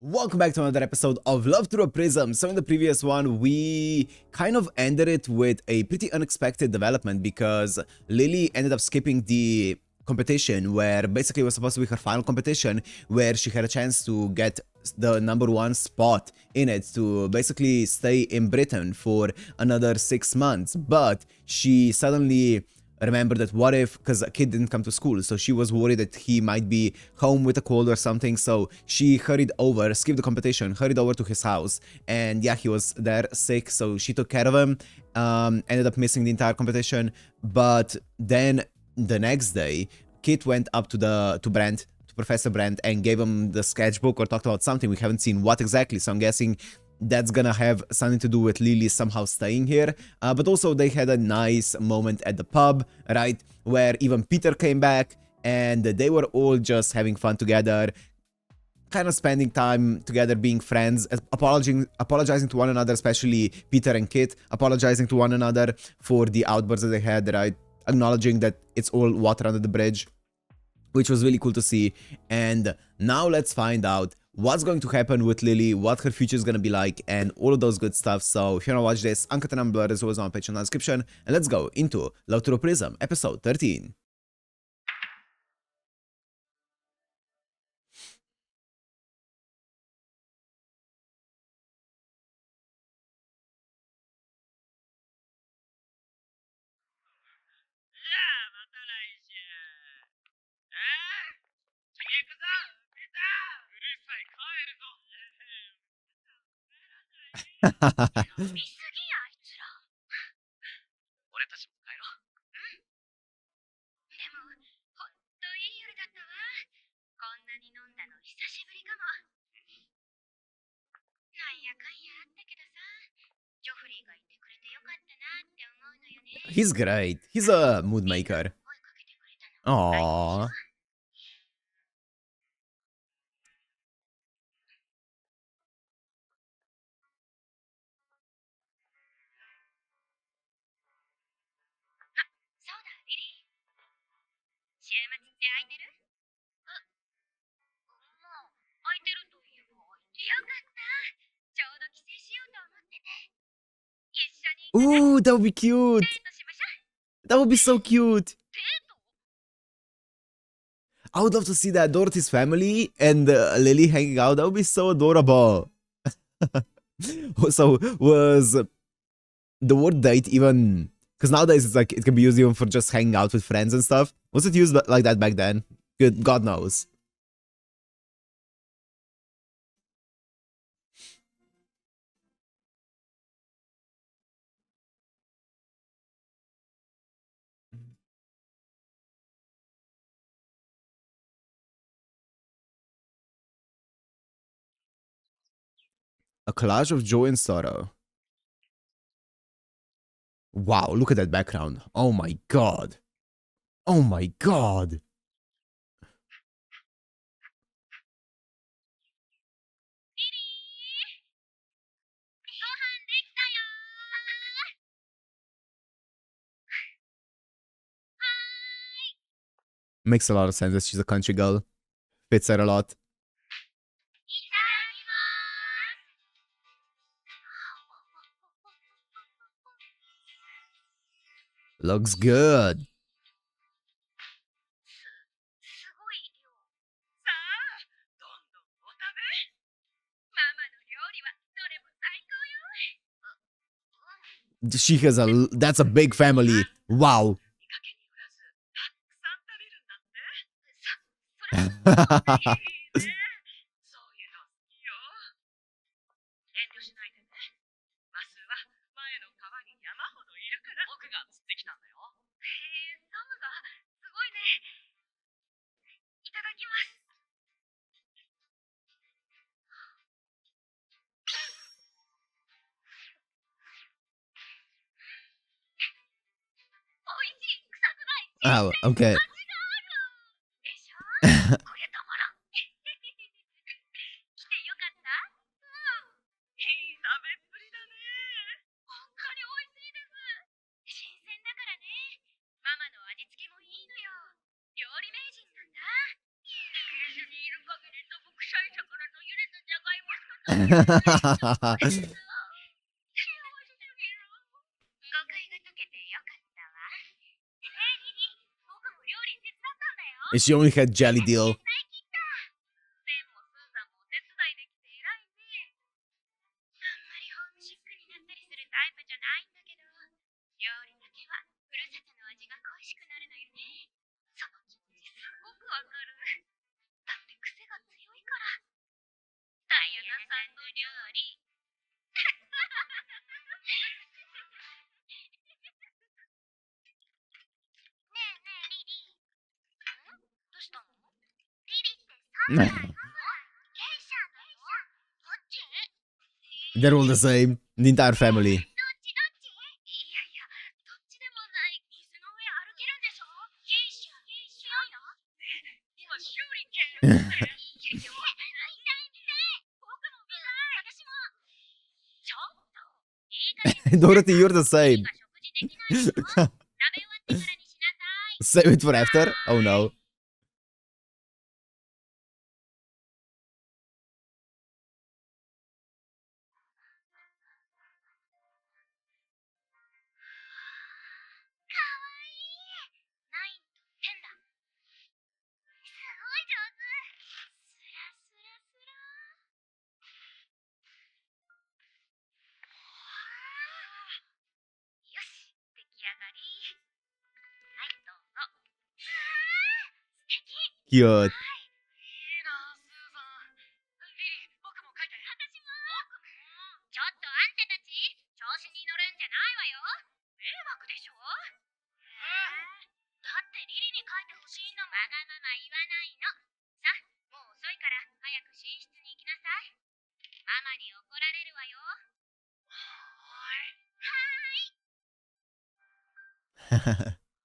Welcome back to another episode of Love Through a Prism. So in the previous one, we kind of ended it with a pretty unexpected development because Lily ended up skipping the competition where basically it was supposed to be her final competition where she had a chance to get the #1 spot in it to basically stay in Britain for another 6 months. But she suddenly remember that what if, because a kid didn't come to school, so she was worried that he might be home with a cold or something, so she hurried over, skipped the competition, hurried over to his house, and yeah, he was there sick, so she took care of him, ended up missing the entire competition. But then the next day, Kit went up to Brent, to Professor Brent, and gave him the sketchbook or talked about something. We haven't seen what exactly, so I'm guessing that's gonna have something to do with Lily somehow staying here. But also they had a nice moment at the pub, right? Where even Peter came back and they were all just having fun together, kind of spending time together, being friends, apologizing to one another, especially Peter and Kit, apologizing to one another for the outbursts that they had, right? Acknowledging that it's all water under the bridge, which was really cool to see. And now let's find out what's going to happen with Lily, what her future is going to be like, and all of those good stuff. So if you want to watch this, Uncut and Unblurred is always on my Patreon description. And let's go into Love Through a Prism, episode 13. He's great. He's a mood maker. Aww. Ooh, that would be cute. That would be so cute. I would love to see that Dorothy's family and Lily hanging out. That would be so adorable. So was the word date even, because nowadays it's like it can be used even for just hanging out with friends and stuff. Was it used like that back then? Good God knows. A collage of joy and sorrow. Wow, look at that background. Oh my god. Oh my god. Makes a lot of sense that she's a country girl. Fits her a lot. Looks good. She has a, that's a big family. Wow. Oh, okay. And she only had jelly deal. ねえねえ、リリー。どうしたの？リリーってさ、 They're all the same. The entire family. ドロティ, you're the same. Save it for after? Oh no. Cute.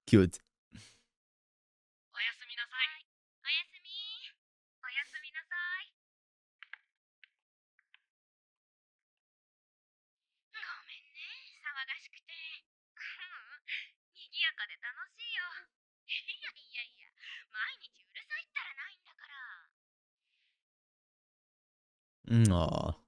Cute. あー。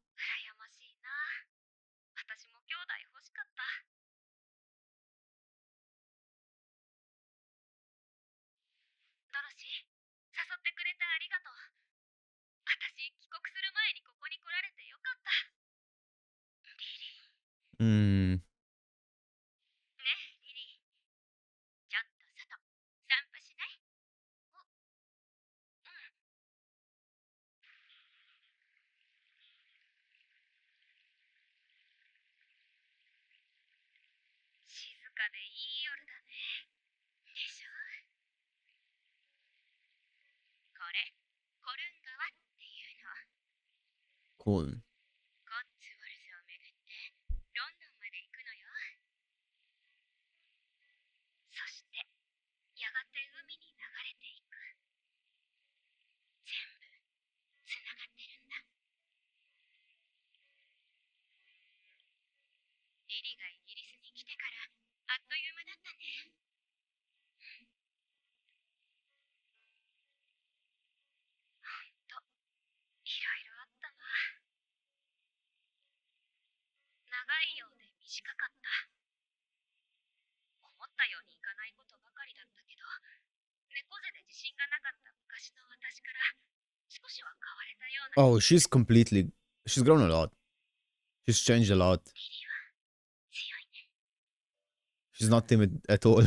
Cool. Oh, she's grown a lot. She's changed a lot. She's not timid at all.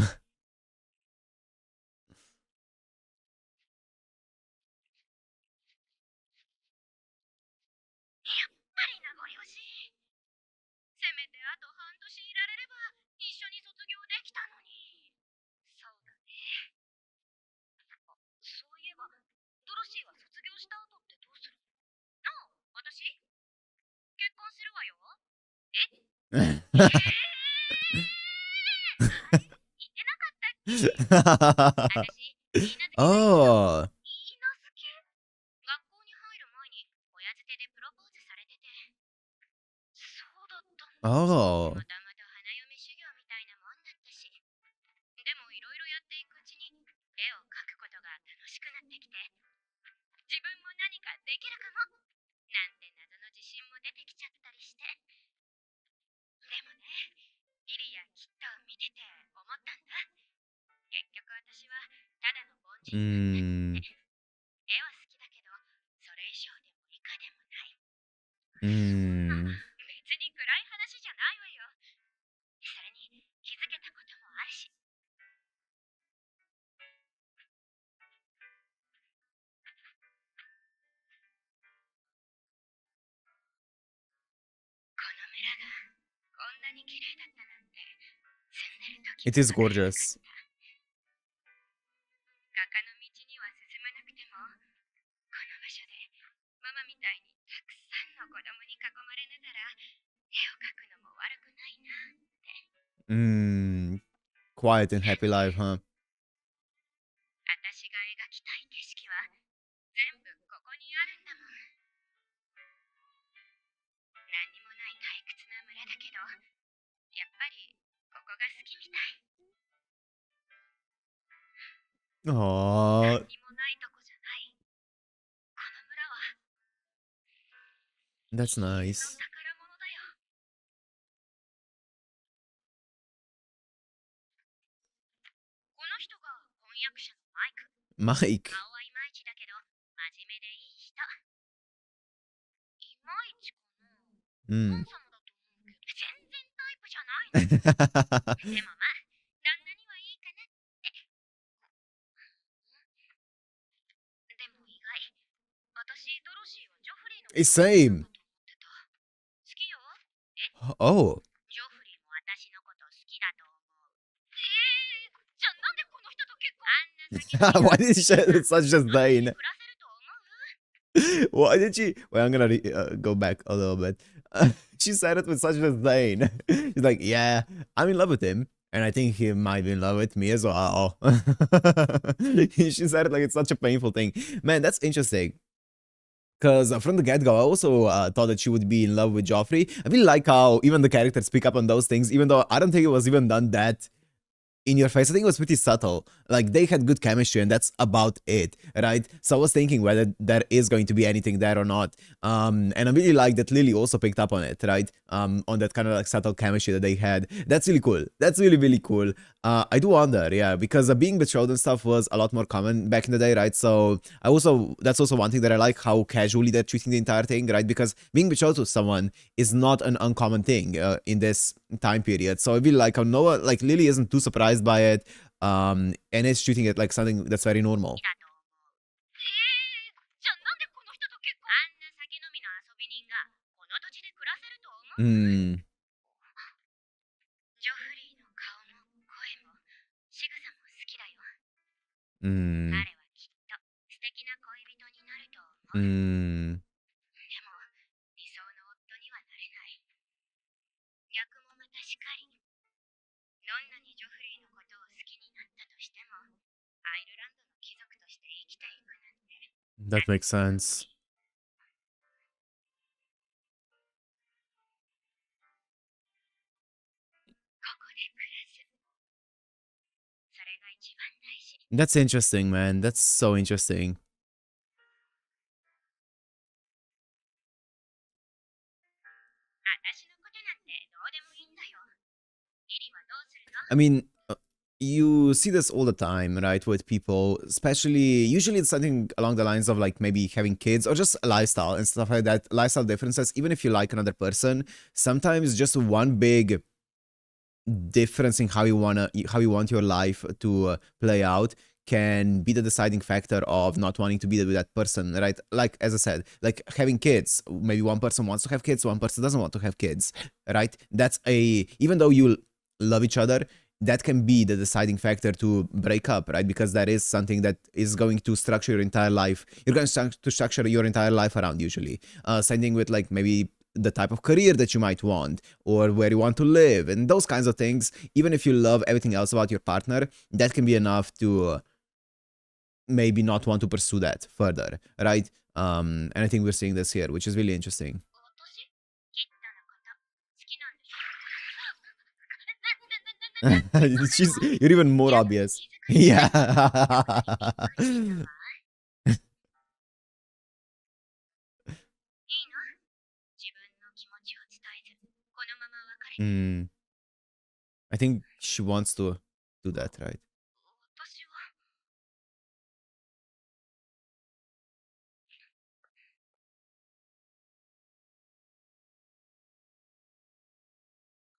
Oh. Oh. Mm. Mm. It is gorgeous. Mm. Quiet and happy life, huh? Aww. That's nice. Mike. Mm. It's same. Oh. Why did she share such disdain? Why did she? Well, I'm gonna go back a little bit. She said it with such disdain. She's like, "Yeah, I'm in love with him, and I think he might be in love with me as well." She said it like it's such a painful thing. Man, that's interesting. Because from the get-go, I also thought that she would be in love with Joffrey. I really like how even the characters pick up on those things, even though I don't think it was even done that in your face. I think it was pretty subtle. Like they had good chemistry and that's about it, right? So I was thinking whether there is going to be anything there or not. And I really like that Lily also picked up on it, right? On that kind of like subtle chemistry that they had. That's really cool. That's really, really cool. I do wonder, yeah, because being betrothed and stuff was a lot more common back in the day, right? So that's also one thing that I like, how casually they're treating the entire thing, right? Because being betrothed to someone is not an uncommon thing in this time period. So I really like how Noah, like Lily isn't too surprised by it, and is treating it like something that's very normal. Mm. Mm. Mm. That makes sense. That's interesting, man. That's so interesting. I mean, you see this all the time, right, with people, especially, usually it's something along the lines of like maybe having kids or just a lifestyle and stuff like that, lifestyle differences. Even if you like another person, sometimes just one big difference in how you want your life to play out can be the deciding factor of not wanting to be with that person, right? Like as I said, like having kids, maybe one person wants to have kids, one person doesn't want to have kids, right? That's a, even though you love each other, that can be the deciding factor to break up, right? Because that is something that is going to structure your entire life. You're going to structure your entire life around, usually. Same thing with like maybe the type of career that you might want or where you want to live and those kinds of things. Even if you love everything else about your partner, that can be enough to maybe not want to pursue that further, right? And I think we're seeing this here, which is really interesting. You're even more obvious. Yeah. Mm. I think She wants to do that, right? 私は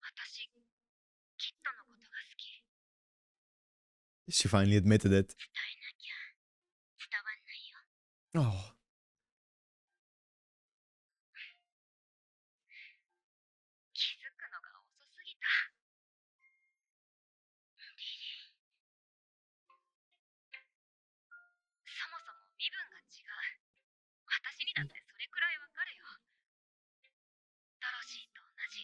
私キッドのことが好き。 She finally admitted it. 伝えなきゃ伝わんないよ。 Oh. 気づくのが遅すぎた。リリー、そもそも身分が違う。私にだってそれくらいわかるよ。ドロシーと同じ。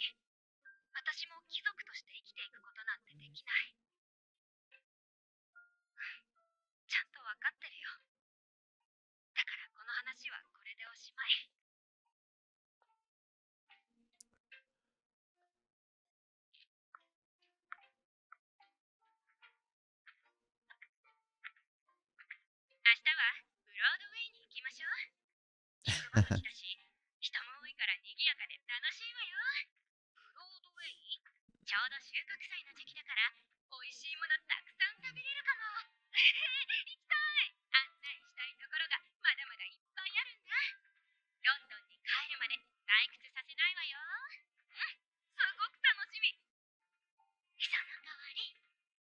私も貴族として生きていくことなんてできない。ちゃんとわかってるよ。だからこの話はこれでおしまい。明日はブロードウェイに行きましょう。肉場町だし、人も多いから賑やかで楽しいわよ。ブロードウェイ、ちょうど収穫祭の時期だから、美味しいものたくさん食べれるかも。行きたい。案内したいところがまだまだいっぱいあるんだ。ロンドンに帰るまで退屈させないわよ。うん、すごく楽しみ。その代わり、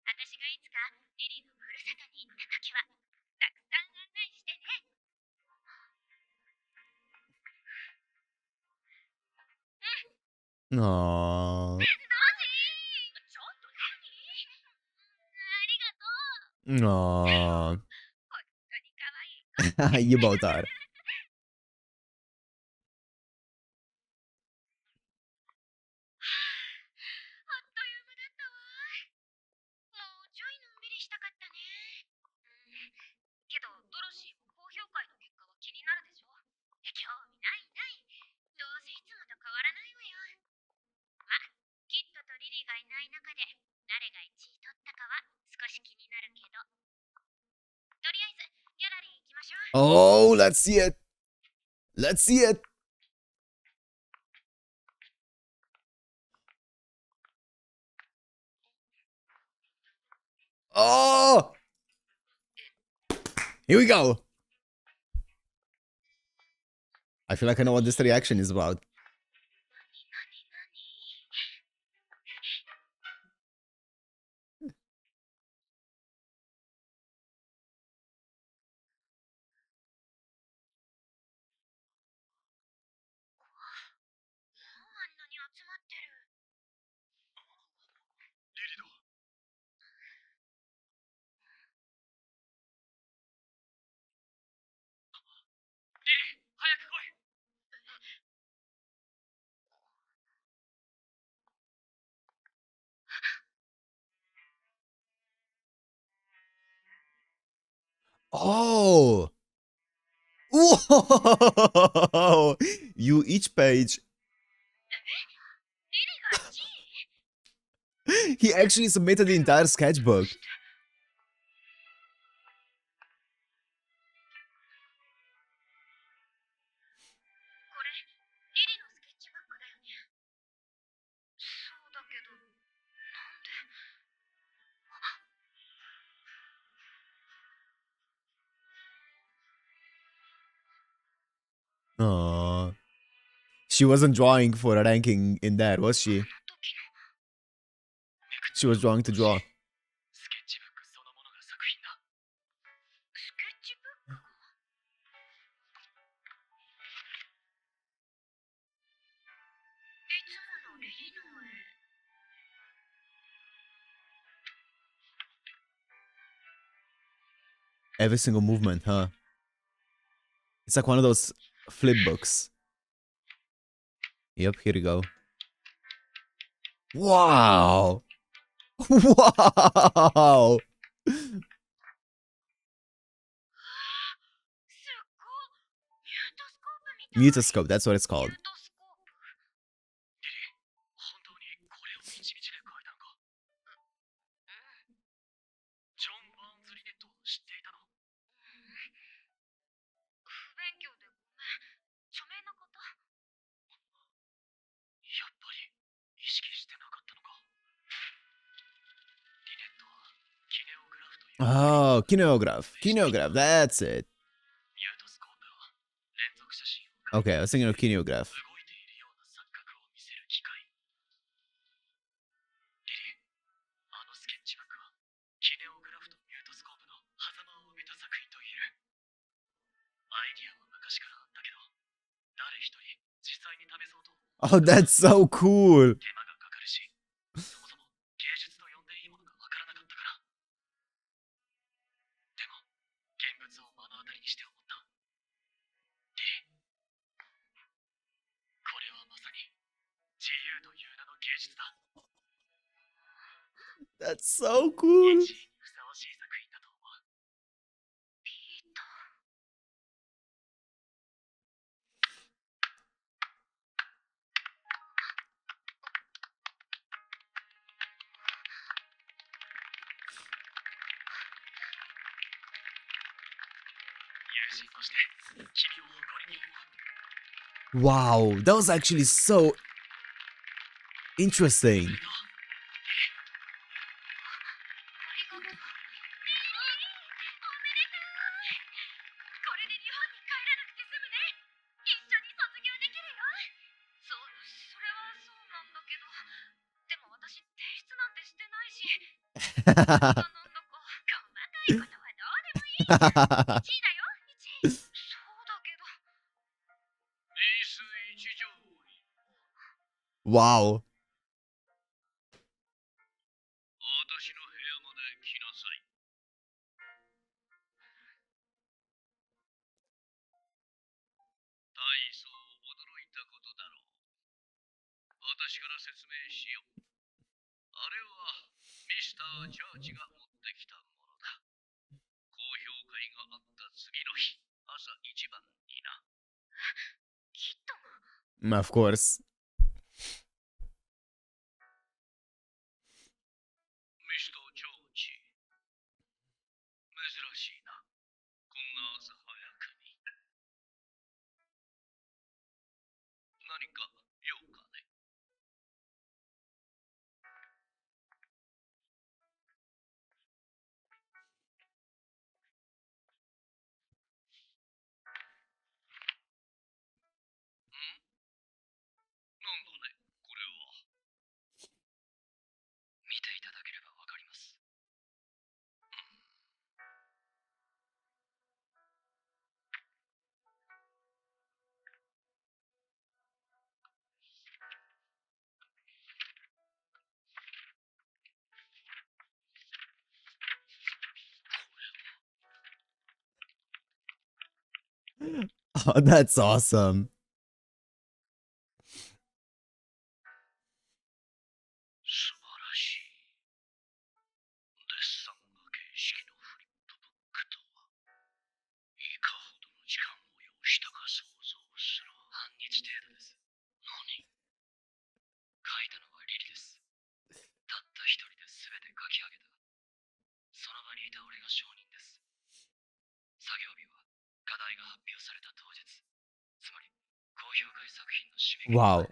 私がいつかリリのふるさとに行った時は、たくさん案内してね。Aww. ノジー、ちょっと何？ありがとう。 Aww. 本当に可愛い子。You both are. あっという間だったわ。もうちょいのんびりしたかったね。けどドロシーも高評価の結果は気になるでしょ。興味ないない。どうせいつもと変わらないわよ。ま、キッドとリリーがいない中で誰が1位取ったかは少し気になるけど。とりあえずギャラリー行きましょう。 Oh, let's see it. Let's see it. Oh, here we go. I feel like I know what this reaction is about. あんなに集まってる。リリだ。リリ、早く来い。Oh. Whoa. You each page. リリが1位？ He actually submitted the entire sketchbook. これ、リリのスケッチブックだよね。そうだけど、なんで。 Aww. She wasn't drawing for a ranking in there, was she? あの時の She was drawing to draw. スケッチブックそのものが作品だ。スケッチブックが？いつものリリの絵。 Every single movement, huh? It's like one of those flip books. Yep, here we go. Wow! Wow! すっごい。ミュートスコープみたい。 Mutoscope, that's what it's ミュ called. ートスコープ。リリ、本当にこれをみちみちで書いたのか？うん。ジョン・バーンズ・リネット知っていたの？不勉強でごめん。著名な方？やっぱり意識してなかったのか。Oh, kineograph, that's it. Okay, I was thinking of kineograph. Oh, that's so cool. That's so cool. Wow, that was actually so interesting. Wow. Of course. Oh, that's awesome. Wow.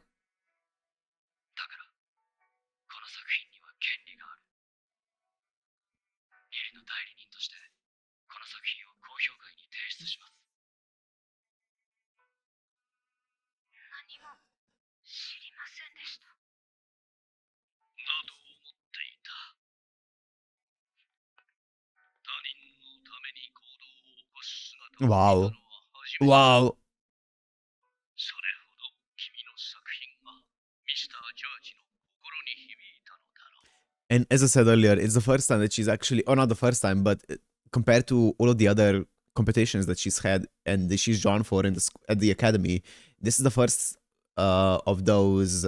Wow. Wow. And as I said earlier, it's the first time that she's actually, or not the first time, but compared to all of the other competitions that she's had and that she's drawn for in at the academy, this is the first of those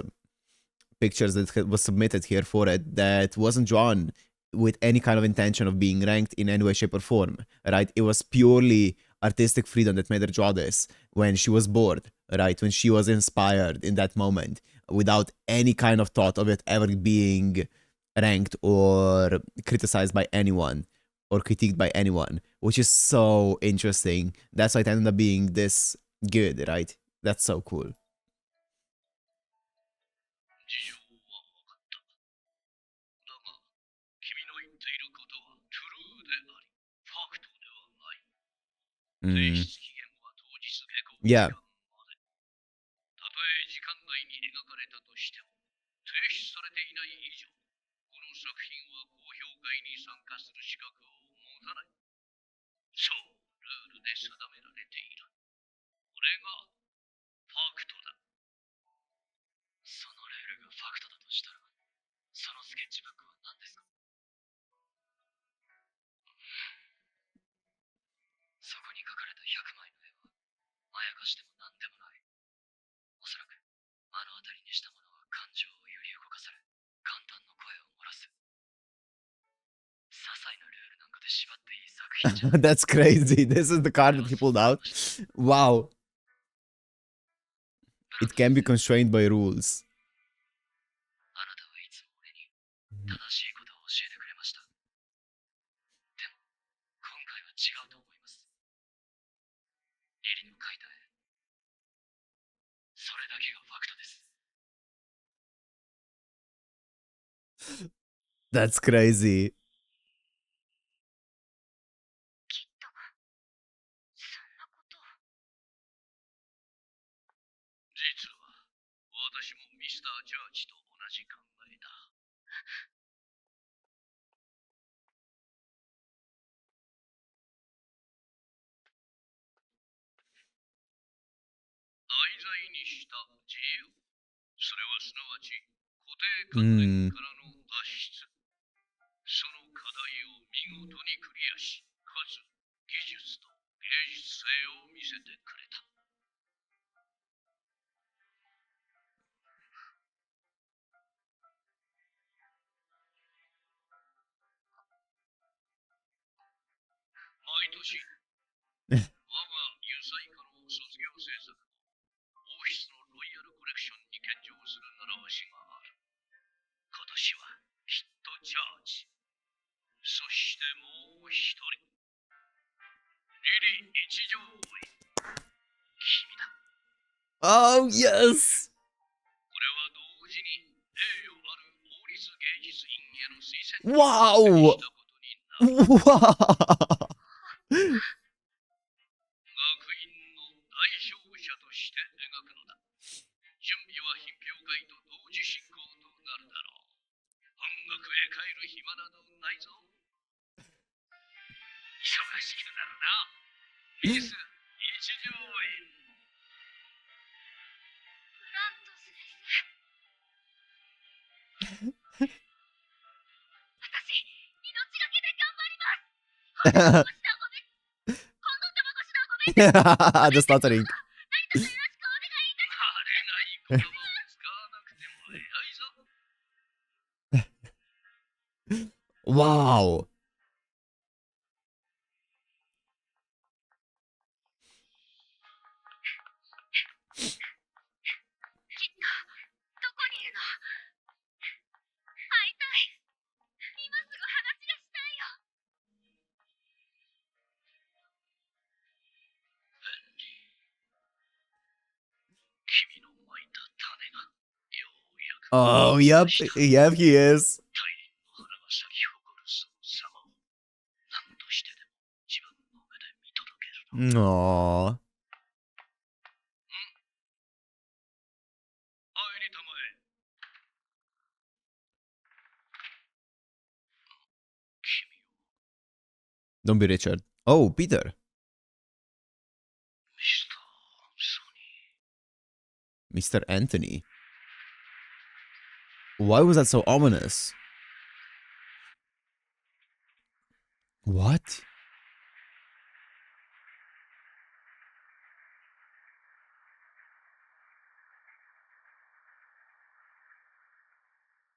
pictures that was submitted here for it that wasn't drawn with any kind of intention of being ranked in any way, shape, or form, right? It was purely artistic freedom that made her draw this when she was bored, right? When she was inspired in that moment, without any kind of thought of it ever being ranked or criticized by anyone or critiqued by anyone, which is so interesting. That's why it ended up being this good, right? That's so cool. Mm. Yeah. たとえ時間内に描かれたとしても、提出されていない以上、この作品は高評会に参加する資格を持たない。そう、ルールで定められている。これがファクトだ。そのルールがファクトだとしたら、そのスケッチブックは何ですか？そこに描かれた100枚の絵は、まやかしでも何でもない。おそらく、目の当たりにしたものは感情を揺り動かされ、簡単の声を漏らす。些細なルールなんかで縛っていい作品じゃない。That's crazy. This is the card that he pulled out. Wow. It can be constrained by rules. あなたはいつも俺に正しいことを教えてくれました。でも、今回は違うと思います。リリの描いた絵。それだけがファクトです。That's crazy. きっと、そんなことを。実は、私もミスター・ジャージと同じ考えだ。題材にした自由。それはすなわち固定観念からの脱出。その課題を見事にクリアし、かつ技術と芸術性を見せてくれた。毎年、我が油彩科の卒業制作を王室のロイヤルコレクションに献上する習わしがある。今年はきっとジャージ。そしてもう一人。リリ一条尉。君だ。Oh, yes. これは同時に栄誉ある王立芸術院への推薦にしたことになる。Wow. 学院の代表者として描くのだ。準備は品評会と同時進行となるだろう。本国へ帰る暇などないぞ。忙しくなるな。ミス一条尉。ブラント先生。私、命がけで頑張ります。今度卵子だごめん。 The stuttering. 何卒よろしくお願いいたします。慣れない言葉を使わなくても早いぞ。Wow. きっと、どこにいるの？会いたい。今すぐ話がしたいよ。ベンリー、君のまいた種がようやく。Oh, yep. Yep, he is. 大輪の花が咲き誇るその様を何としてでも自分の目で見届けるの。Aww. 入りたまえ。君を Don't be Richard. Oh, Peter. ミスター・ソニー。 Mr. Anthony. Why was that so ominous? What?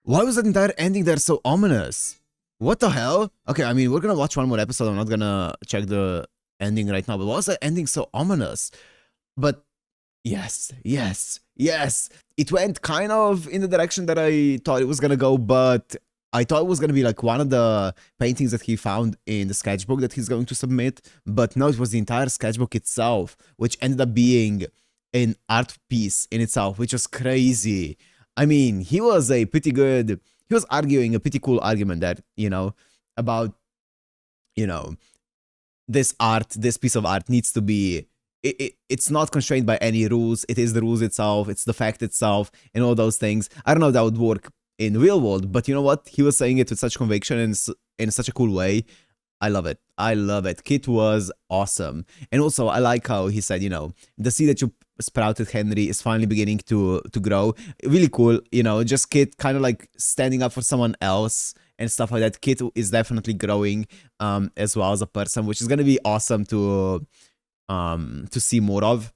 Why was that entire ending there so ominous? What the hell? Okay, I mean, we're gonna watch one more episode. I'm not gonna check the ending right now, but why was that ending so ominous? But yes, yes, yes. It went kind of in the direction that I thought it was gonna go, but I thought it was gonna be like one of the paintings that he found in the sketchbook that he's going to submit, but no, it was the entire sketchbook itself, which ended up being an art piece in itself, which was crazy. I mean, he was arguing a pretty cool argument that, about, this art, this piece of art needs to be, it's not constrained by any rules. It is the rules itself, it's the fact itself, and all those things. I don't know if that would work in real world, but you know what? He was saying it with such conviction and in such a cool way. I love it. I love it. Kit was awesome. And also, I like how he said, you know, the seed that you sprouted, Henry, is finally beginning to grow. Really cool, you know, just Kit kind of like standing up for someone else and stuff like that. Kit is definitely growing as well as a person, which is going to be awesome to see more of.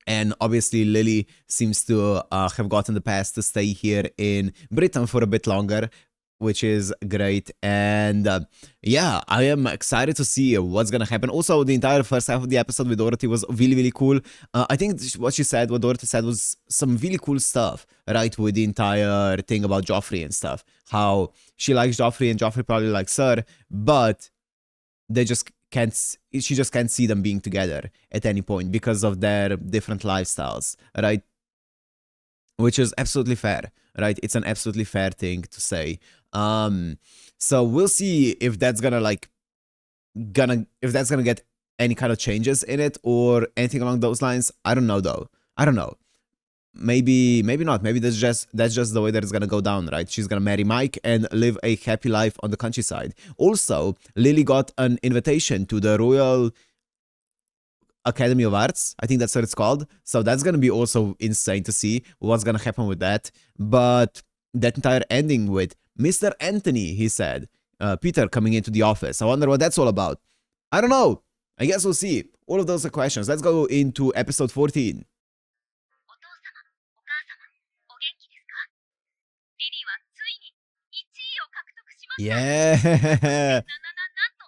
And obviously, Lily seems to have gotten the pass to stay here in Britain for a bit longer, which is great. And yeah, I am excited to see what's gonna happen. Also, the entire first half of the episode with Dorothy was really, really cool. I think what Dorothy said was some really cool stuff, right? With the entire thing about Joffrey and stuff. How she likes Joffrey and Joffrey probably likes her, but they just can't, she just can't see them being together at any point because of their different lifestyles, right? Which is absolutely fair, right? It's an absolutely fair thing to say. So we'll see if that's gonna like if that's gonna get any kind of changes in it or anything along those lines. I don't know though. I don't know. Maybe not. Maybe that's just the way that it's gonna go down, right? She's gonna marry Mike and live a happy life on the countryside. Also, Lily got an invitation to the Royal Academy of Arts. I think that's what it's called. So that's gonna be also insane to see what's gonna happen with that. But that entire ending with Mr. Anthony, he said, Peter coming into the office. I wonder what that's all about. I don't know. I guess we'll see. All of those are questions. Let's go into episode 14. お父様、お母様、お元気ですか？リリーはついに1位を獲得しました。Yeah. なんと、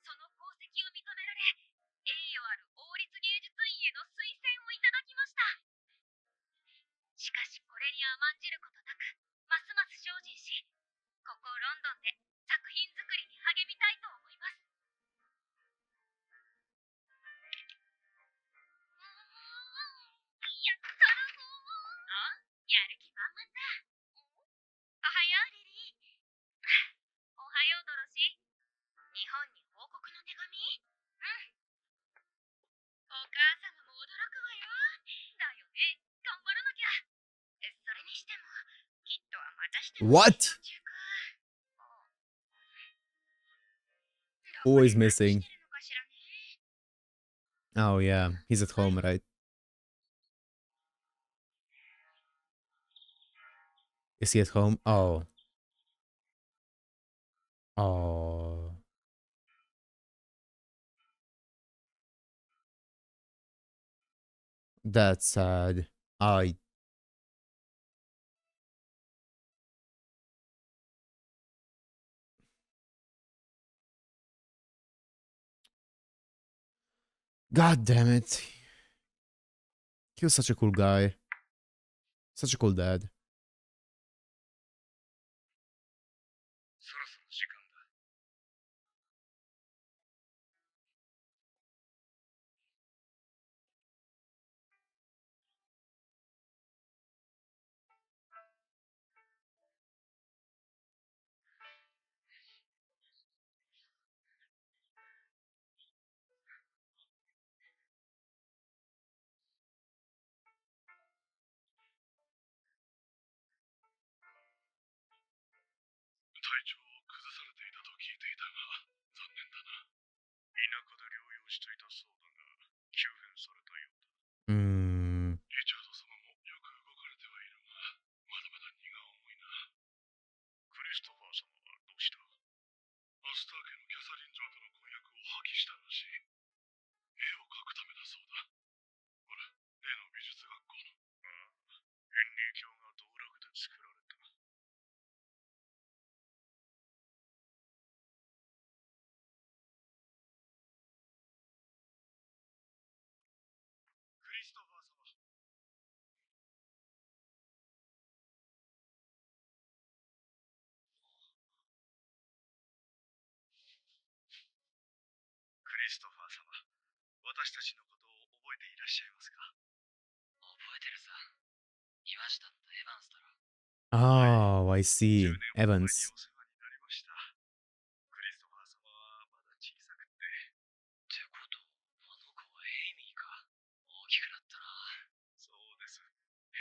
その功績を認められ、栄誉ある王立芸術院への推薦をいただきました。しかしこれに甘んじることなく、ますます精進し、ここロンドンで作品作りに励みたいと思います。やったるぞー。あ、やる気満々だ。おはよう、リリー。おはよう、ドロシー。日本に報告の手紙？うん。お母様も驚くわよ。だよね。頑張らなきゃ。それにしても、きっとはまたしても What? 中か。Always missing. してるのかしらね。Oh yeah, he's at home, right? Is he at home? Oh. Oh. That's sad. I. God damn it. He was such a cool guy. Such a cool dad. そろそろ時間だ。体調を崩されていたと聞いていたが、残念だな。田舎で療養していたそうだが、急変されたようだ。リチャード様もよく動かれてはいるが、まだまだ荷が重いな。クリストファー様はどうした？アスター家のキャサリン嬢との婚約を破棄したらしい。絵を描くためだそうだ。ほら、例の美術学校の。ああ、ヘンリー教が道楽で作られた。クリストファー様。クリストファー様、私たちのことを覚えていらっしゃいますか？覚えてるさ。岩下とエヴァンスだろ。Oh, I see. 10年ほど前に Evans. お世話になりました。クリストファー様はまだ小さくって、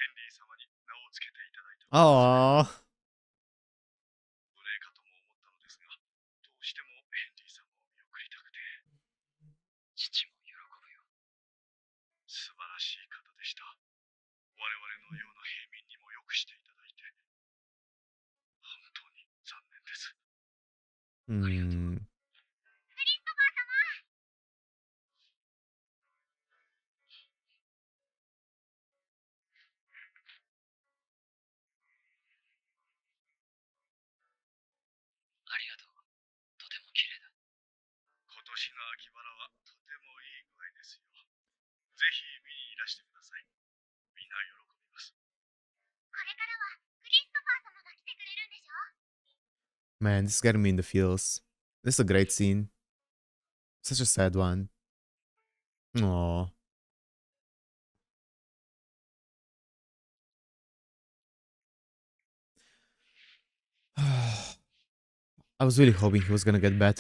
ンリー様に名を付けていただいた Aww. お礼かとも思ったのですが、どうしてもヘンリー様を見送りたくて。父も喜ぶよ。素晴らしい方でした。我々のような平民にもよくしていただいて、本当に残念です。Hmm. クリストファー様、ありがとう。とても綺麗だ。今年の秋バラはとてもいい具合ですよ。ぜひ見にいらしてください。みんな喜びます。これからはクリストファー様が来てくれるんでしょ？ Man, this is getting me in the feels. This is a great scene. Such a sad one. Aww. I was really hoping he was gonna get better. お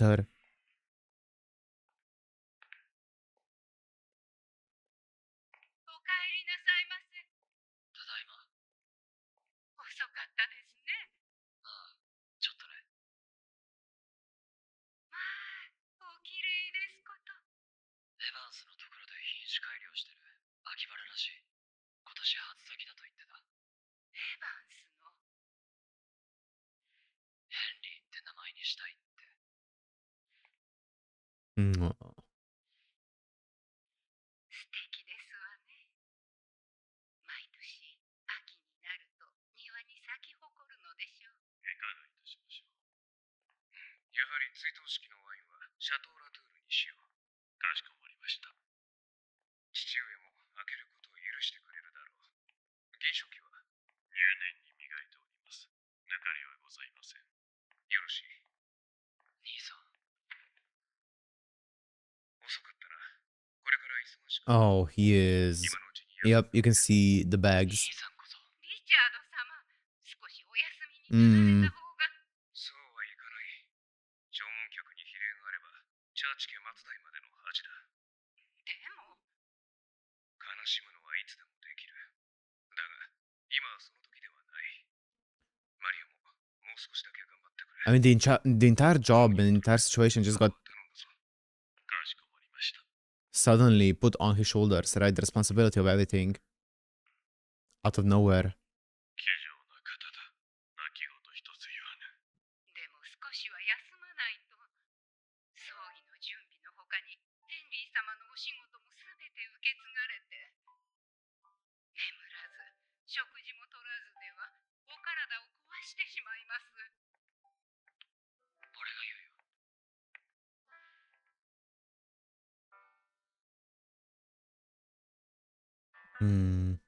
かえりなさいませ。ただいま。遅かったですね。ああ、ちょっとね。まあ、おきれいですこと。エヴァンスのところで品種改良してる秋バラらしい。今年初咲きだと言ってた。エヴァンスの。ヘンリーって名前にしたいって。Aw. 素敵ですわね。毎年秋になると庭に咲き誇るのでしょう。いかがいたしましょう。やはり追悼式のワインはシャトーラトゥールにしよう。かしこまりました。父上も開けることを許してくれるだろう。銀食器は入念に磨いております。抜かりはございません。よろしい。兄さん。遅かったな。これから忙しく。 Oh, he is. 今のうちに Yep, you can see the bags. 兄さんこそ。リチャード様、少しお休みになられた方が。そうはいかない。弔問客に非礼があれば、チャーチ家末代までの恥だ。でも、悲しむのはいつでもできる。だが、今はその時ではない。マリアも、もう少しだけ頑張ってくれ。 I mean, the entire job and the entire situation just got 頼んだぞ。かしこまりました。 suddenly put on his shoulders, right? The responsibility of everything. Out of nowhere. 気丈な方だ。泣き言一つ言わぬ。でも少しは休まないと。葬儀の準備の他に、ヘンリー様のお仕事もすべて受け継がれて。眠らず、食事も取らずでは、お体を壊してしまいます。俺が言うよ。 Hmm.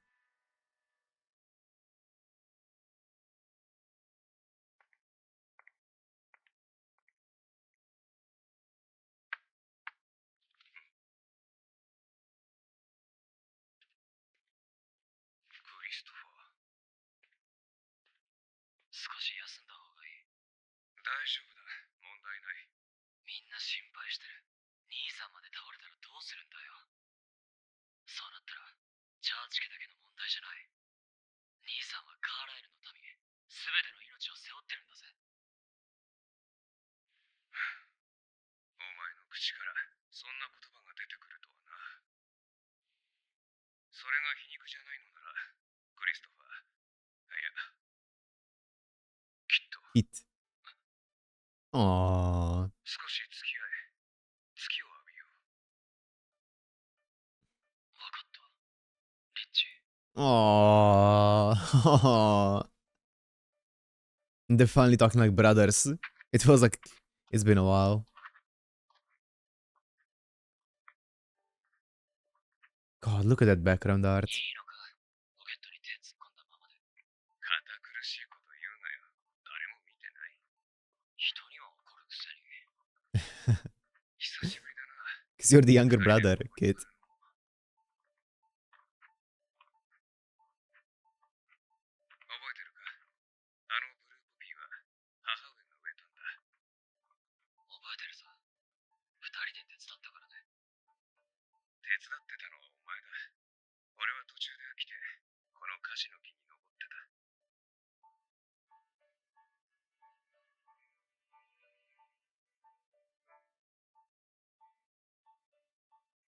クリストファー。少し休んだ方がいい。大丈夫だ。問題ない。みんな心配してる。兄さんまで倒れたらどうするんだよ。そうなったら、チャーチ家だけの問題じゃない。兄さんはカーライルのために、全ての命を背負ってるんだぜ。お前の口からそんな言葉が出てくるとはな。それが皮肉じゃないのなら、クリストファー。いや、きっと。 It. Aww. 少し付き合え。月を浴びよう。わかった。リッチ。 Aww. They're finally talking like brothers. It feels like it's been a while. God, look at that background art. いいのか。ポケットに手突っ込んだままで。堅苦しいこと言うなよ。誰も見てない。人には怒るくせに。久しぶりだな。 Because you're the younger brother, kid. 覚えてるか。あのブルーポピーは母上が植えたんだ。覚えてるさ。二人で手伝ったからね。手伝ってたのはお前だ。俺は途中で飽きて、この菓シの木に登ってた。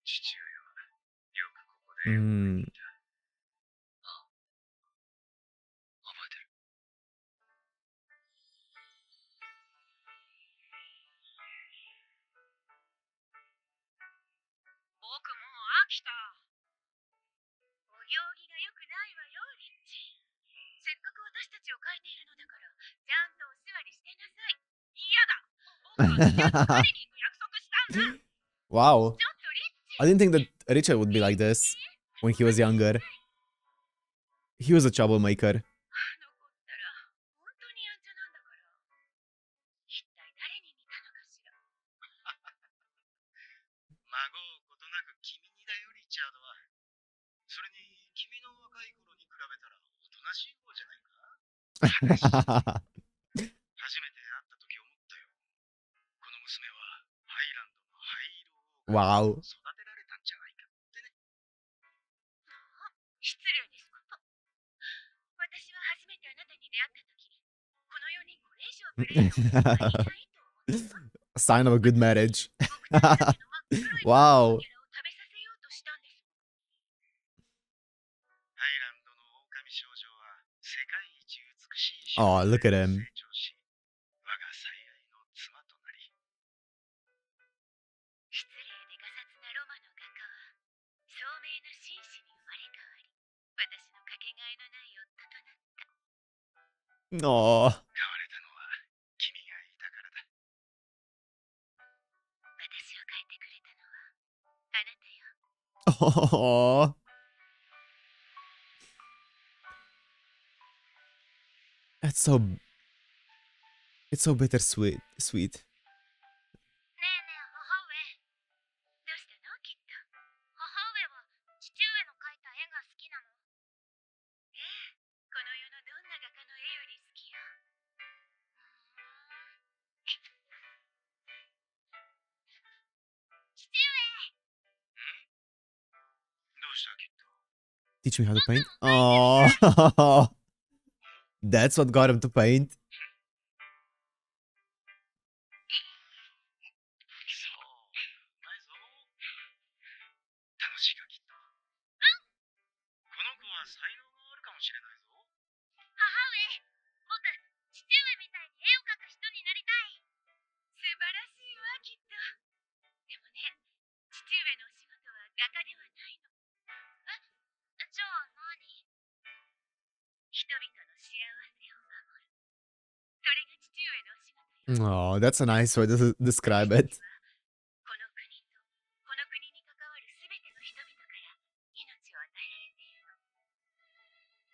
父上はよくここで絵を描いていた。覚えてる。僕もう飽きた。お行儀が良くないわよ、リッチ。せっかく私たちを描いているのだから、ちゃんとお座りしてなさい。嫌だ。僕は付き合ってパリに行く約束したんだ。Wow. ちょっとリッチ。 I didn't think that Richard would be like this when he was younger. He was a troublemaker. 残ったら本当にやんちゃなんだから。一体誰に似たのかしら。孫うことなく君にだよ、リチャードは。それに、君の若い頃に比べたらおとなしい方じゃないか。初めて会った時思ったよ。この娘はハイランドの灰色を Wow. 育てられたんじゃないかってね。失礼ですこと。私は初めてあなたに出会った時、この世にこれ以上ブレードがいないと思ったわ。A sign of a good marriage. 僕たちだけの真っ黒い Wow. バケラを食べさせようとしたんです。ハイランドの狼少女は世界一美しい Oh, look at 少女 him. に成長し、我が最愛の妻となり。失礼でがさつなロマの画家は聡明な紳士に生まれ変わり、私のかけがえのない夫となった。 Oh. 変われたのは君がいたからだ。私を変えてくれたのはあなたよ。 Oh. That's so. It's so bittersweet. Sweet. ねえねえ母上、どうしたのきっと。母上は父上の描いた絵が好きなの。ええ、この世のどんな画家の絵より好きよ。父上。どうしたキッド。 Teach me how to paint. Oh. That's what got him to paint. そう、うまいぞ。楽しいかキッド。この子は才能があるかもしれないぞ。母上、僕、父上みたいに絵を描く人になりたい。素晴らしいわ、きっと。でもね、父上のお仕事は画家ではないの。じゃあ何？人々の幸せを守る。それが父上のお仕事よ。 Oh, that's a nice way to describe it. この国とこの国に関わるすべての人々から命を与えられているの。だ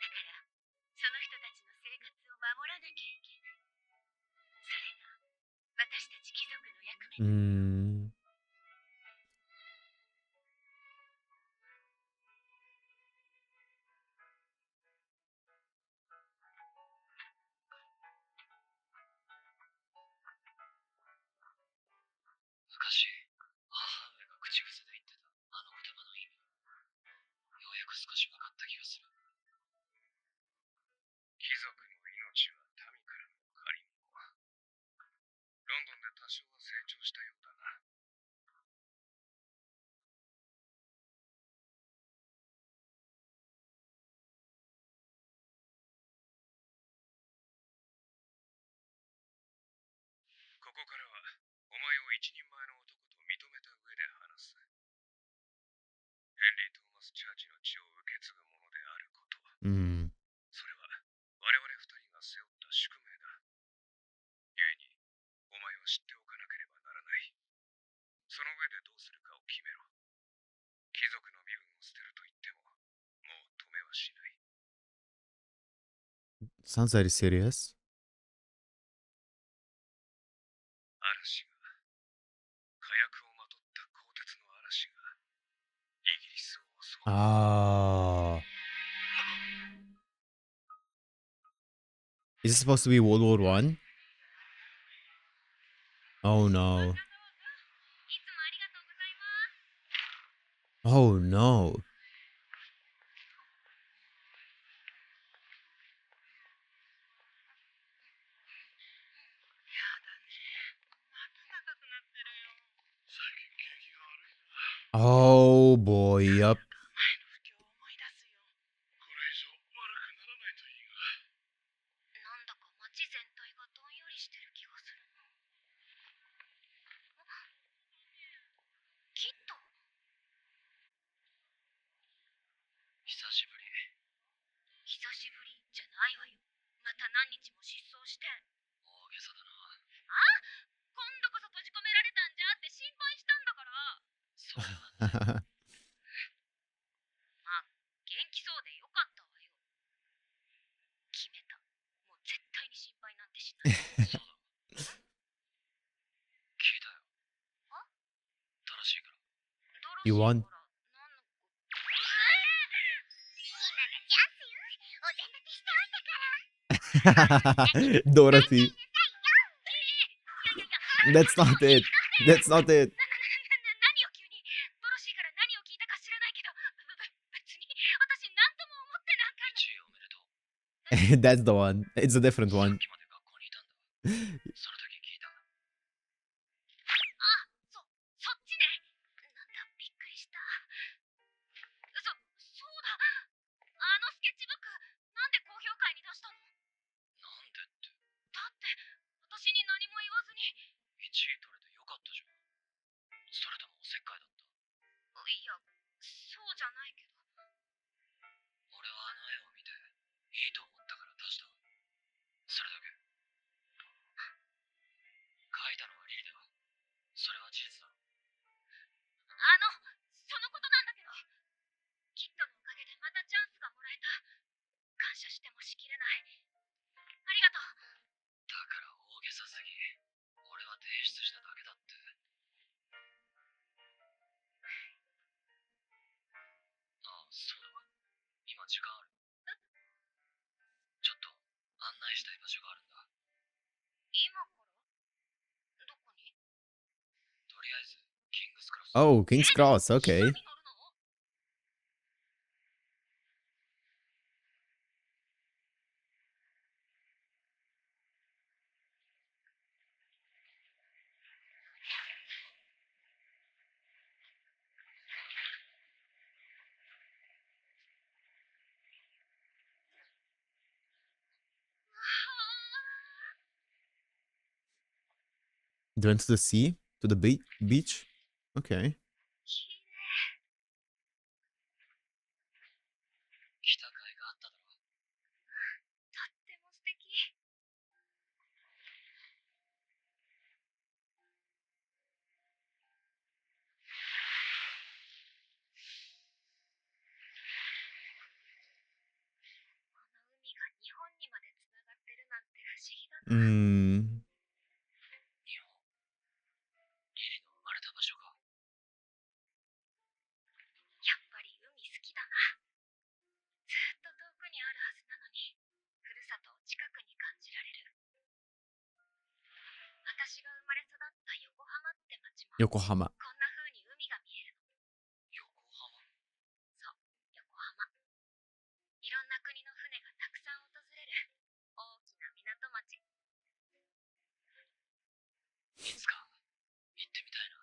からその人たちの生活を守らなきゃいけない。それが私たち貴族の役目なの。 Mm. 昔、母上が口癖で言ってたあの言葉の意味。ようやく少し分かった気がする。貴族の命は民からの借り物。ロンドンで多少は成長したようだな。ここからはお前を一人前の男と認めた上で話す。ヘンリー・トーマス・チャーチの血を受け継ぐものであること。 Mm. それは我々二人が背負った宿命だ。故にお前は知っておかなければならない。その上でどうするかを決めろ。貴族の身分を捨てると言ってももう止めはしない。 Sounds very serious. 嵐が、火薬をまとった鋼鉄の嵐がイギリスを襲う。 Ah. Is this supposed to be World War One? Oh no. いつもありがとうございます。 Oh no. Oh boy, yup. 前の不況を思い出すよ。これ以上悪くならないといいが。なんだか街全体がどんよりしてる気がするな。キッド、久しぶり。久しぶりじゃないわよ。また何日も失踪して。大げさだな。今度こそ閉じ込められたんじゃって心配したんだから。それはね。まあ、元気そうでよかったわよ。決めた。もう絶対に心配なんてしない。そうだ。聞いたよ。正しいから。You want? 今がチャンスよ。お膳立てしておいたから。Dorothy. いやいやいや、 That's not it. That's not it. 何を急に。ドロシーから何を聞いたか知らないけど、別に私何とも思ってなんか。 1位おめでとう。 That's the one. It's a different さっ one. きまで学校にいたんだ。それだけ聞いた。そっちね。なんだ、びっくりした。そうだ。あのスケッチブック、なんで高評価に出したの？なんでって。だって、私に何も言わずに。1位取れてよかったじゃん。それともおせっかいだった。いや、そうじゃないけど。俺はあの絵を見ていいと思ったから出した。それだけ。書いたのはリリだ。それは事実だ。そのことなんだけど、キッドのおかげでまたチャンスがもらえた。感謝してもしきれない。ありがとう。だから大げさすぎ。俺は提出しただけだって。ああ、そうだ。今時間ある？ちょっと案内したい場所があるんだ。今から？どこに？とりあえず、キングスクロス。 Oh, King's Cross. 一緒 Okay. に乗るの？They went to the sea? To the beach? Okay. きれい。来た甲斐があっただろ。とっても素敵。この海が日本にまでつながってるなんて不思議だな。日本。リリの生まれた場所か。やっぱり海好きだな。ずっと遠くにあるはずなのに、ふるさとを近くに感じられる。私が生まれ育った横浜って町も、 Yokohama. こんな風に海が見えるの。横浜。そう、横浜。いろんな国の船がたくさん訪れる大きな港町。いつか行ってみたいな。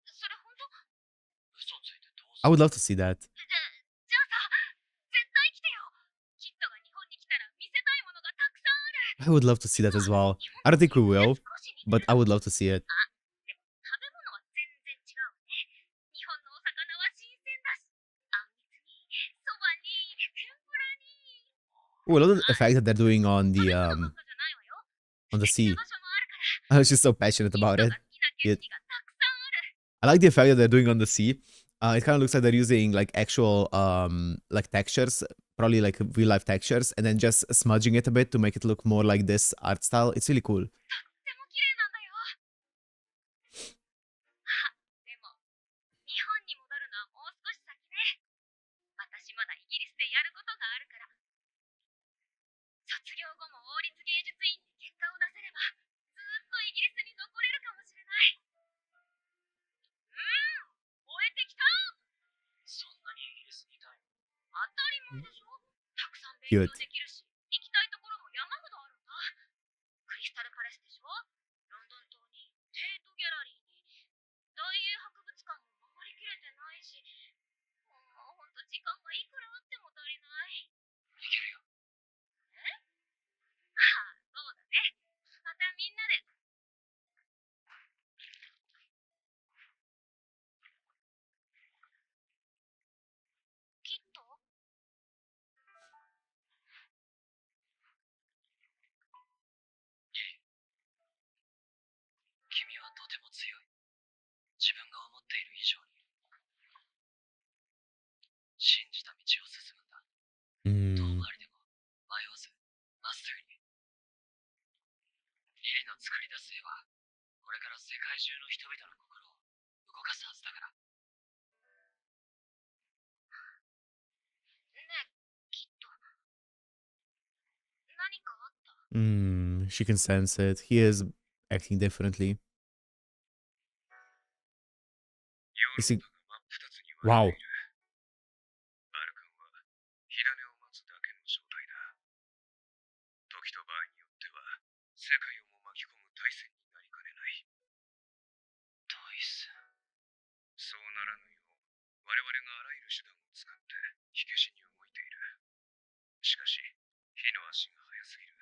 それ本当？嘘ついてどうす I る？ would love to see that. じゃあさ、絶対来てよ。キッドが日本に来たら見せたいものがたくさんある。 I would love to see that as well. I don't think we will, but I would love to see it. でも食べ物は全然違うわね。日本のお魚は新鮮だし、あんみつに、そばに、天ぷらに。 Oh, I love the effect that they're doing on 食べ the 物ばっかじゃないわよ。 on the 素敵 sea. な場所もあるから。 She's so passionate キッド about が it. 好きな景色がたくさんある。 I like the effect that they're doing on the sea. It kind of looks like they're using like actual like textures, probably like real life textures, and then just smudging it a bit to make it look more like this art style. It's really cool. とっても綺麗なんだよ。あ、でも、日本に戻るのはもう少し先ね。私まだイギリスでやることがあるから。卒業後も王立芸術院で結果を出せれば、ずっとイギリスに残れるかもしれない。燃えてきた。そんなにイギリスにいたいの？当たり前でしょ。たくさん勉 Cute. 強できるし、行きたいところも山ほどあるんだ。クリスタルパレスでしょ。ロンドン島に、テートギャラリーに、大英博物館上にいる。信じた道を進むんだ。遠回りでも迷わずまっすぐに。リリの作り出す絵はこれから世界中の人々の心を動かすはずだから。ねえ、きっと。何かあった？She can sense it. He is acting differently. ヨーロ Is he... ッパが真っ二つに割れ Wow. ている。バルカンは火種を待つだけの状態だ。時と場合によっては世界をも巻き込む大戦になりかねない。大戦。そうならぬよう我々があらゆる手段を使って火消しに動いている。しかし火の足が速すぎる。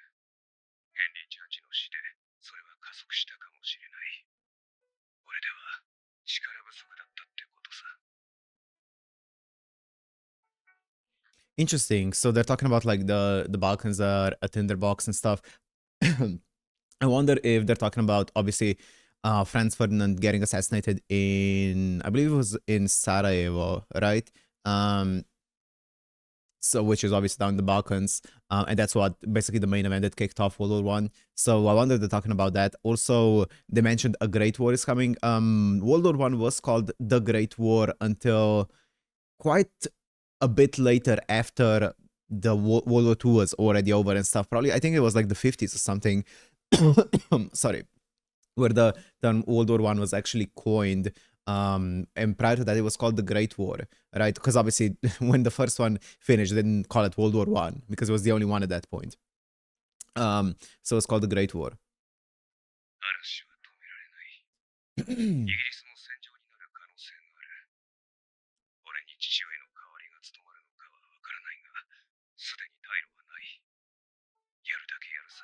ヘンリー・チャーチの死でそれは加速したかもしれない。俺では力不足だったってことさ。Interesting. So they're talking about like the Balkans are a tinderbox and stuff. I wonder if they're talking about obviously Franz Ferdinand getting assassinated in, I believe it was in Sarajevo, right? So which is obviously down in the Balkans, and that's what basically the main event that kicked off World War One. So I wonder if they're talking about that. Also, they mentioned a Great War is coming. World War One was called the Great War until quite a bit later, after the World War Two was already over and stuff. Probably, I think it was like the 50s or something. Sorry, where the term World War One was actually coined. And prior to that, it was called the Great War, right? Because obviously, when the first one finished, they didn't call it World War One because it was the only one at that point. So it's called the Great War. 嵐は止められない。イギリスも戦場になる可能性がある。俺に父上の代わりが務まるのかはわからないが、すでに退路はない。やるだけやるさ。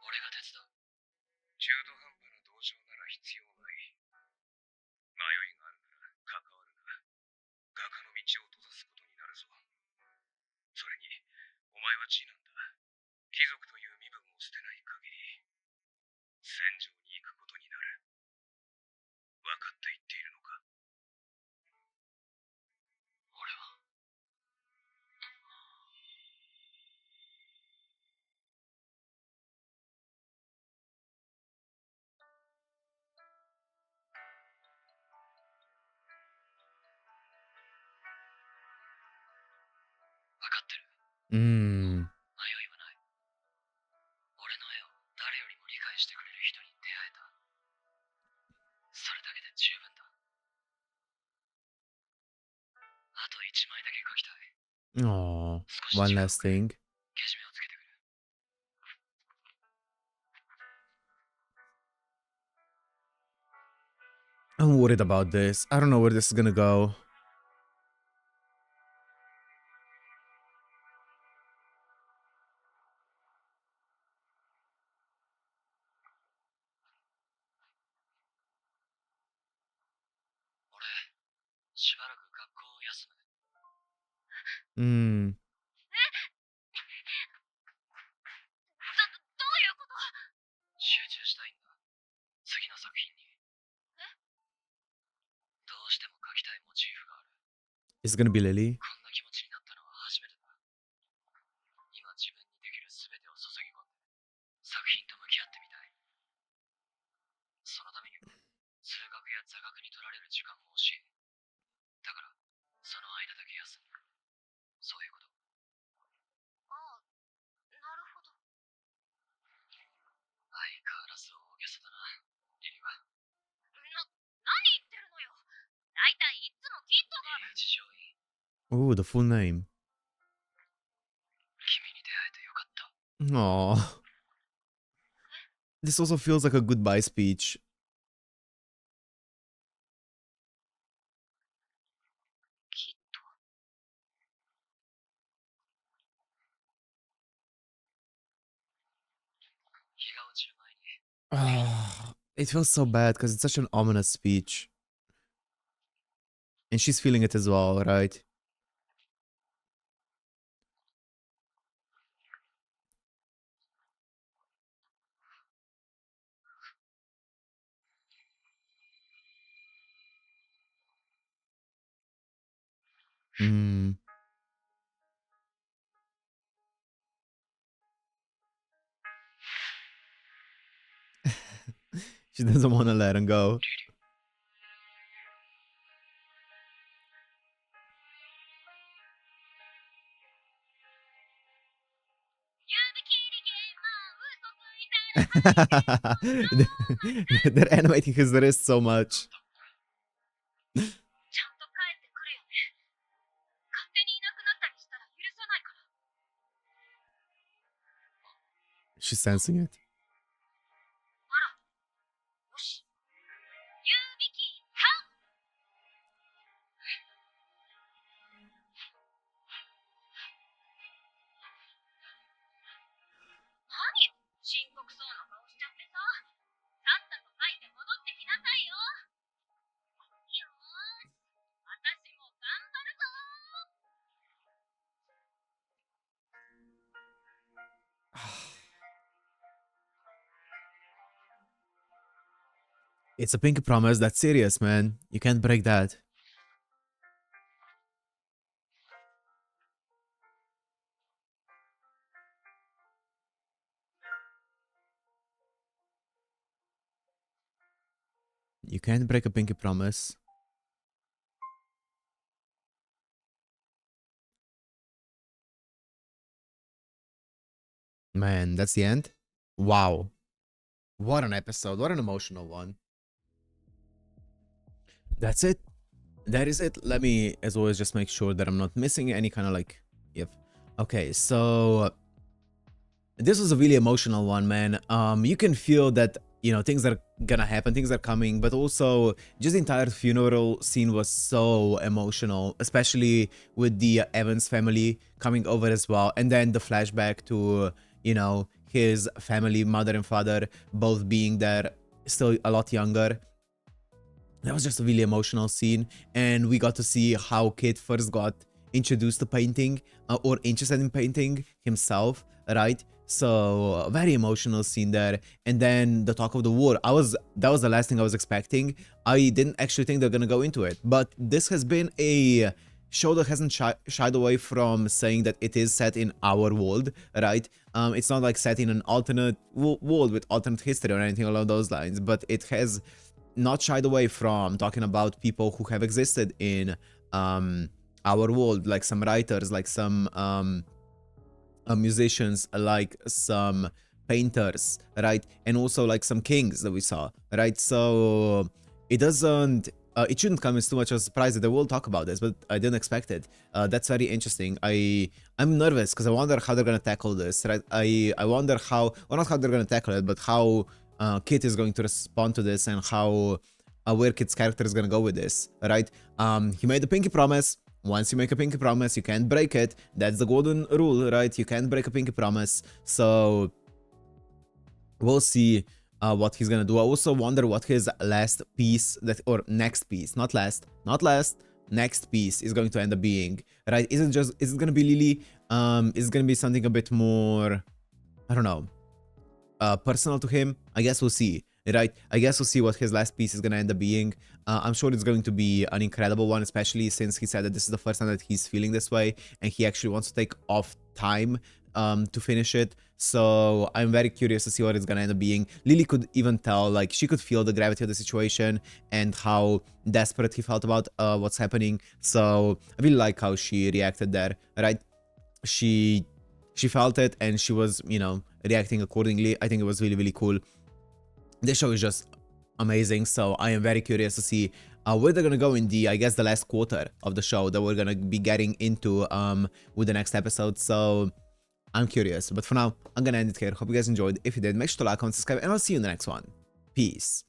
俺が手伝う。中途半端な同情なら必要ない。迷いがあるなら関わるな。画家の道を閉ざすことになるぞ。それに、お前は次男だ。貴族という身分を捨てない限り、戦場に行くことになる。分かって言っているのか？俺は。分かってる。迷いはない。俺の絵を誰よりも理解してくれる人に出会えた。それだけで十分だ。あと一枚だけ描きたい。Oh, one last thing. けじめをつけてくれ。I'm worried about this. I don't know where this is gonna go.俺、しばらく学校を休む。Hmm. どういうこと？集中したいんだ。次の作品に。どうしても描きたいモチーフがある。Is it gonna be Lily? こんな気持ちになったのは初めてだ。今自分にできる全てを注ぎ込んで作品と向き合ってみたい。そのために通学や座学に取られる時間も惜しい。だからその間だけ休む。そういうこと。ああ、なるほど。相変わらず大げさだな、リリは。何言ってるのよ。だいたいいつもキッドが。平地上院。 Oh, the full name. 君に出会えてよかった。Aww. This also feels like a goodbye speech. キッド。日が落ちる前に。It feels so bad because it's such an ominous speech. And she's feeling it as well, right? Mm. She doesn't want to let him go. They're animating his wrist so much. ちゃんと帰ってくるよね。勝手にいなくなったりしたら許さないから。 She's sensing it. あら、よし。言うべきか。何よ、深刻そうな顔しちゃってさ。さっさと書いて戻ってきなさいよ。よーし、私も頑張るぞ。 It's a pinky promise. That's serious, man. You can't break that. You can't break a pinky promise. Man, that's the end? Wow. What an episode. What an emotional one. That's it. That is it. Let me, as always, just make sure that I'm not missing any kind of like... Yep. Okay, so... This was a really emotional one, man. You can feel that, you know, things are gonna happen, things are coming, but also just the entire funeral scene was so emotional, especially with the Evans family coming over as well. And then the flashback to, you know, his family, mother and father, both being there, still a lot younger. That was just a really emotional scene. And we got to see how Kid first got introduced to painting or interested in painting himself, right? So very emotional scene there. And then the talk of the war, that was the last thing I was expecting. I didn't actually think they're gonna go into it, but this has been a show that hasn't shied away from saying that it is set in our world, right? It's not like set in an alternate world with alternate history or anything along those lines, but it has not shied away from talking about people who have existed in our world, like some writers, like some musicians, like some painters, right? And also like some kings that we saw, right? So it doesn't it shouldn't come as too much of a surprise that they will talk about this, but I didn't expect it. That's very interesting. I'm nervous because I wonder how they're gonna tackle this, right? I wonder how, or not how they're gonna tackle it, but how Kit is going to respond to this, and how where Kit's character is gonna go with this, right? He made a pinky promise. Once you make a pinky promise, you can't break it. That's the golden rule, right? You can't break a pinky promise. So we'll see what he's gonna do. I also wonder what his last piece, or next piece, not last, next piece is going to end up being, right? Is it gonna be Lily? Is it gonna be something a bit more, I don't know, personal to him? I guess we'll see, right? I guess we'll see what his last piece is gonna end up being. I'm sure it's going to be an incredible one, especially since he said that this is the first time that he's feeling this way, and he actually wants to take off time to finish it. So I'm very curious to see what it's gonna end up being. Lily could even tell, like, she could feel the gravity of the situation and how desperate he felt about what's happening. So I really like how she reacted there, right? She felt it, and she was, you know, reacting accordingly. I think it was really, really cool. This show is just amazing, so I am very curious to see where they're gonna go in the, I guess, the last quarter of the show that we're gonna be getting into with the next episode. So I'm curious, but for now, I'm gonna end it here. Hope you guys enjoyed. If you did, make sure to like, comment, subscribe, and I'll see you in the next one. Peace.